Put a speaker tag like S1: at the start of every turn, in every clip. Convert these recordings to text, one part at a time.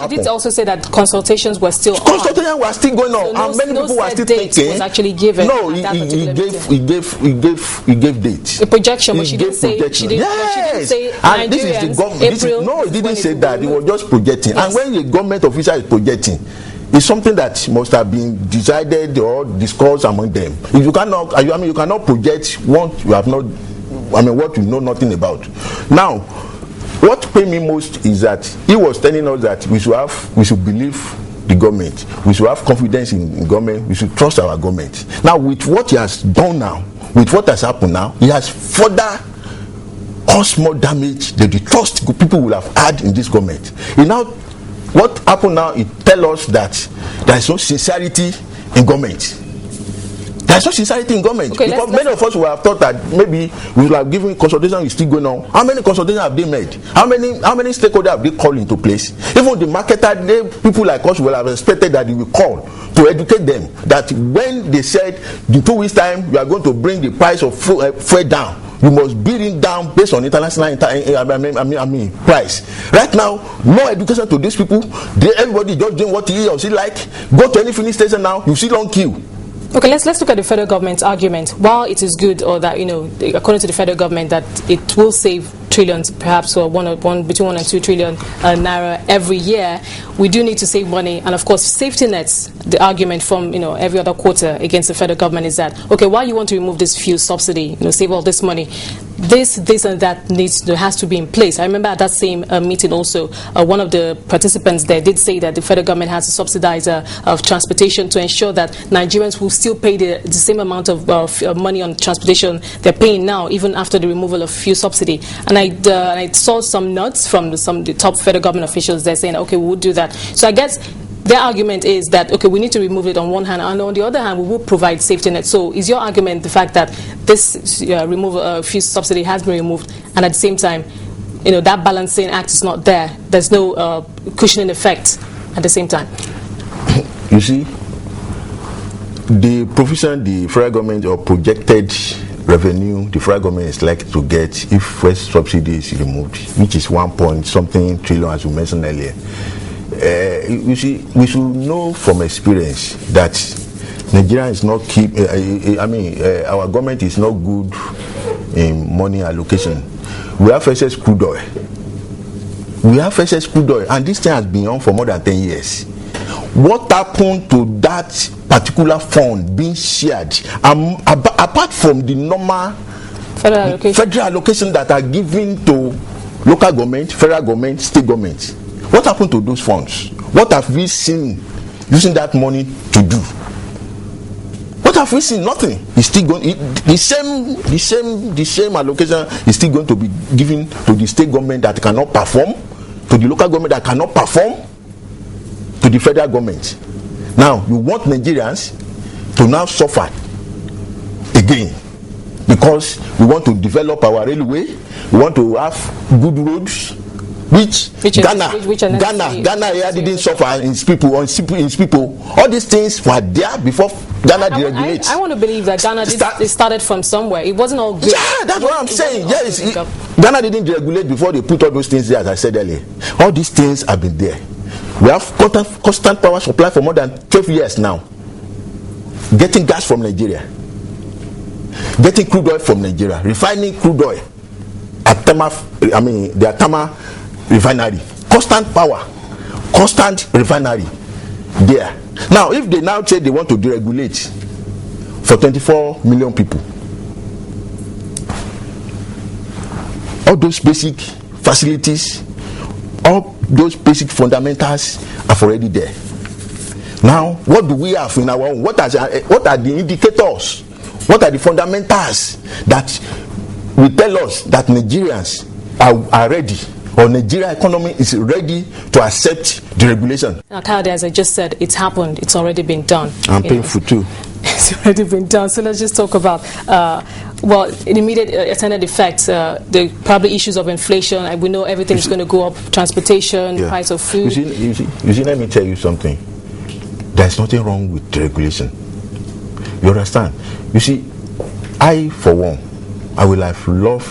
S1: She did also say that consultations were still
S2: Consultations were still going on,
S1: so
S2: and many people were still thinking.
S1: Was actually given.
S2: No, he gave dates.
S1: A projection, but she didn't say. She didn't say.
S2: And this is the government. No, he didn't say that. He was just projecting. Yes. And when a government official is projecting, it's something that must have been decided or discussed among them. If you cannot, you cannot project what you have not. What you know nothing about. Now, what paid me most is that he was telling us that we should believe the government, we should have confidence in government, we should trust our government. Now, with what he has done now, with what has happened now, he has further caused more damage than the trust people will have had in this government. What happened now, it tells us that there is no sincerity in government. There's no sincerity in government. Okay, because many of us will have thought that maybe we will have given consultation is still going on. How many consultations have they made? How many stakeholders have they called into place? Even the marketer, people like us will have expected that they will call to educate them that when they said in 2 weeks' time you are going to bring the price of fuel down, you must bring it down based on international price. Right now, no education to these people. Everybody just doing what he or she like. Go to any filling station now, you see long queue.
S1: Okay, let's look at the federal government's argument. While it is good, or that according to the federal government, that it will save trillions, perhaps between 1 and 2 trillion naira every year, we do need to save money. And of course, safety nets. The argument from every other quarter against the federal government is that why you want to remove this fuel subsidy, save all this money. This and that has to be in place. I remember at that same meeting also, one of the participants there did say that the federal government has to subsidize of transportation to ensure that Nigerians will still pay the same amount of money on transportation they're paying now, even after the removal of fuel subsidy. And I saw some notes from the top federal government officials there saying, we will do that. So I guess their argument is that, we need to remove it on one hand, and on the other hand, we will provide safety net. So is your argument the fact that this removal of fuel subsidy has been removed, and at the same time, that balancing act is not there? There's no cushioning effect at the same time?
S2: You see, the provision the federal government or projected revenue the federal government is likely to get if first subsidy is removed, which is 1 point something trillion, as you mentioned earlier. You see, we should know from experience that Nigeria is not our government is not good in money allocation. We have excess crude oil. And this thing has been on for more than 10 years. What happened to that particular fund being shared, apart from the normal federal allocation that are given to local government, federal government, state government? What happened to those funds? What have we seen using that money to do? What have we seen? Nothing. It's still going. The same allocation is still going to be given to the state government that cannot perform, to the local government that cannot perform, to the federal government. Now you want Nigerians to now suffer again because we want to develop our railway, we want to have good roads. Which Ghana didn't suffer in its people. All these things were there before Ghana deregulated.
S1: I want to believe that Ghana started from somewhere. It wasn't all good.
S2: Yeah, that's what I'm saying. Yes, Ghana didn't deregulate before they put all those things there, as I said earlier. All these things have been there. We have constant power supply for more than 12 years now. Getting gas from Nigeria, getting crude oil from Nigeria, refining crude oil at the Tama refinery, constant power, constant refinery there. Now, if they now say they want to deregulate for 24 million people, all those basic facilities, all those basic fundamentals are already there. Now, what do we have in our own? What are the indicators? What are the fundamentals that will tell us that Nigerians are ready, or Nigeria economy is ready to accept the regulation?
S1: Now, Kayode, as I just said, it's happened. It's already been done.
S2: And painful too.
S1: It's already been done. So let's just talk about, in immediate attendant effects, the probably issues of inflation. We know everything is going to go up, transportation, price of food.
S2: You see, let me tell you something. There's nothing wrong with the regulation. You understand? You see, I, for one, I will have loved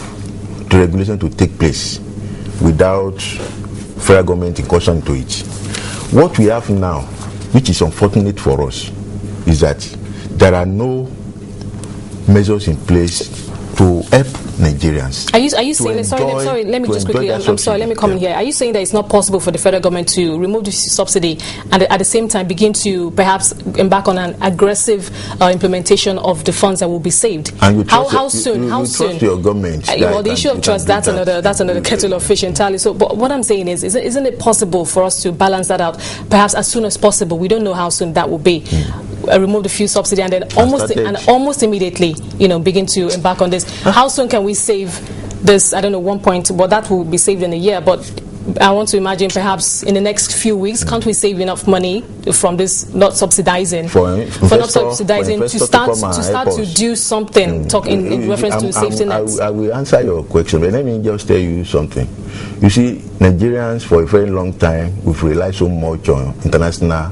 S2: the regulation to take place without federal government incursion into it. What we have now, which is unfortunate for us, is that there are no measures in place to help Nigerians.
S1: Are you saying, sorry, let me just quickly, I'm sorry, let me come in here. Are you saying that it's not possible for the federal government to remove the subsidy and at the same time begin to perhaps embark on an aggressive implementation of the funds that will be saved?
S2: And you trust
S1: how soon?
S2: Trust your government.
S1: Well, the issue of trust, that's another kettle of fish entirely. So, but what I'm saying is, isn't it possible for us to balance that out, perhaps as soon as possible? We don't know how soon that will be. Remove the fuel subsidy and then almost immediately, begin to embark on this. How soon can we save this? I don't know, 1 point, but that will be saved in a year. But I want to imagine perhaps in the next few weeks, can't we save enough money from this not subsidizing, to start to do something? In reference to safety nets.
S2: I will answer your question, but let me just tell you something. You see, Nigerians for a very long time we've relied so much on international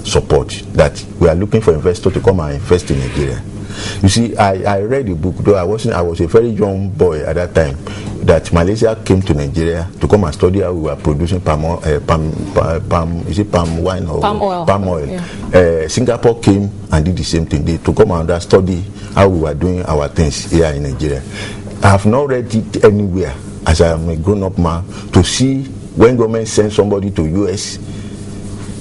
S2: support that we are looking for investors to come and invest in Nigeria. You see, I read a book, though I was a very young boy at that time, that Malaysia came to Nigeria to come and study how we were producing palm oil? Yeah. Singapore came and did the same thing. They to come and study how we were doing our things here in Nigeria. I have not read it anywhere as I am a grown-up man to see when government sends somebody to US,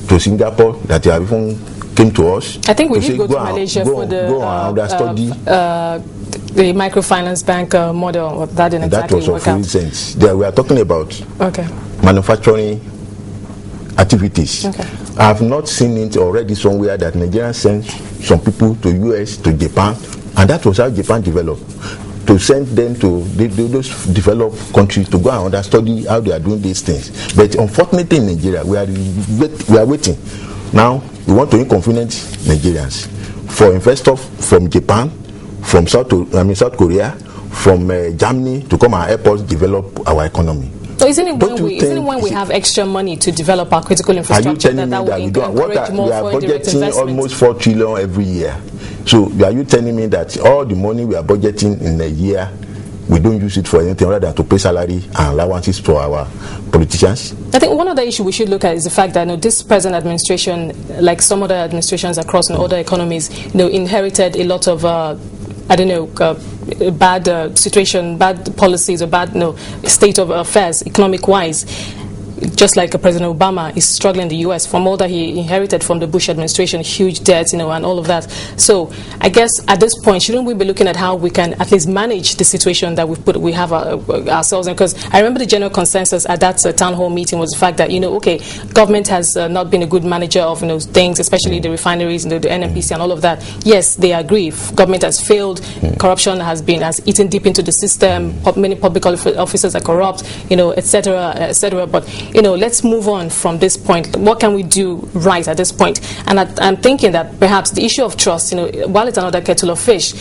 S2: to Singapore, that they have even came to us.
S1: I think we did go to Malaysia for the microfinance bank model. That didn't exactly work out.
S2: Sense. There we are talking about manufacturing activities. I have not seen it already somewhere that Nigeria sends some people to US, to Japan, and that was how Japan developed. To send them to those developed countries to go and study how they are doing these things. But unfortunately in Nigeria, we are waiting. Now, we want to inconvenience Nigerians. For investors from Japan, from South Korea, from Germany to come and help us develop our economy.
S1: So isn't it when we have extra money to develop our critical infrastructure that will encourage more foreign direct investment?
S2: We are budgeting almost 4 trillion every year. So are you telling me that all the money we are budgeting in a year, we don't use it for anything rather than to pay salary and allowances for our politicians?
S1: I think one other issue we should look at is the fact that this present administration, like some other administrations across other economies, inherited a lot of bad situation, bad policies, or bad state of affairs economic-wise. Just like President Obama is struggling in the U.S. from all that he inherited from the Bush administration, huge debts, and all of that. So I guess at this point, shouldn't we be looking at how we can at least manage the situation that we have ourselves in? Because I remember the general consensus at that town hall meeting was the fact that government has not been a good manager of things, especially the refineries and the NNPC and all of that. Yes, they agree. Government has failed. Corruption has eaten deep into the system. Many public officers are corrupt, etc., etc. But let's move on from this point. What can we do right at this point? And I'm thinking that perhaps the issue of trust, while it's another kettle of fish,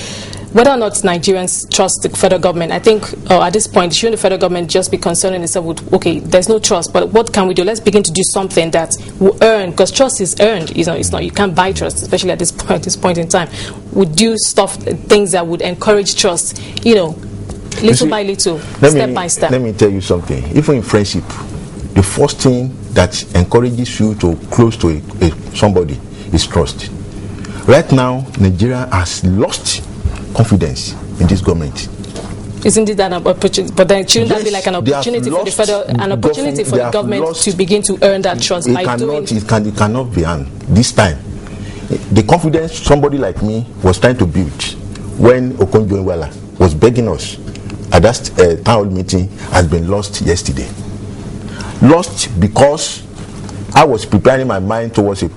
S1: whether or not Nigerians trust the federal government, I think at this point, shouldn't the federal government just be concerning itself with, okay, there's no trust, but what can we do? Let's begin to do something that will earn, because trust is earned. It's not, you can't buy trust, especially at this point in time. We do things that would encourage trust, little by little, step by step.
S2: Let me tell you something. Even in friendship, the first thing that encourages you to close to somebody is trust. Right now, Nigeria has lost confidence in this government.
S1: Isn't it an opportunity? But then shouldn't that be like an opportunity for the government to begin to earn that trust?
S2: It cannot be earned this time. The confidence somebody like me was trying to build when Okonjo-Iweala was begging us at that town hall meeting has been lost yesterday. Lost because I was preparing my mind towards a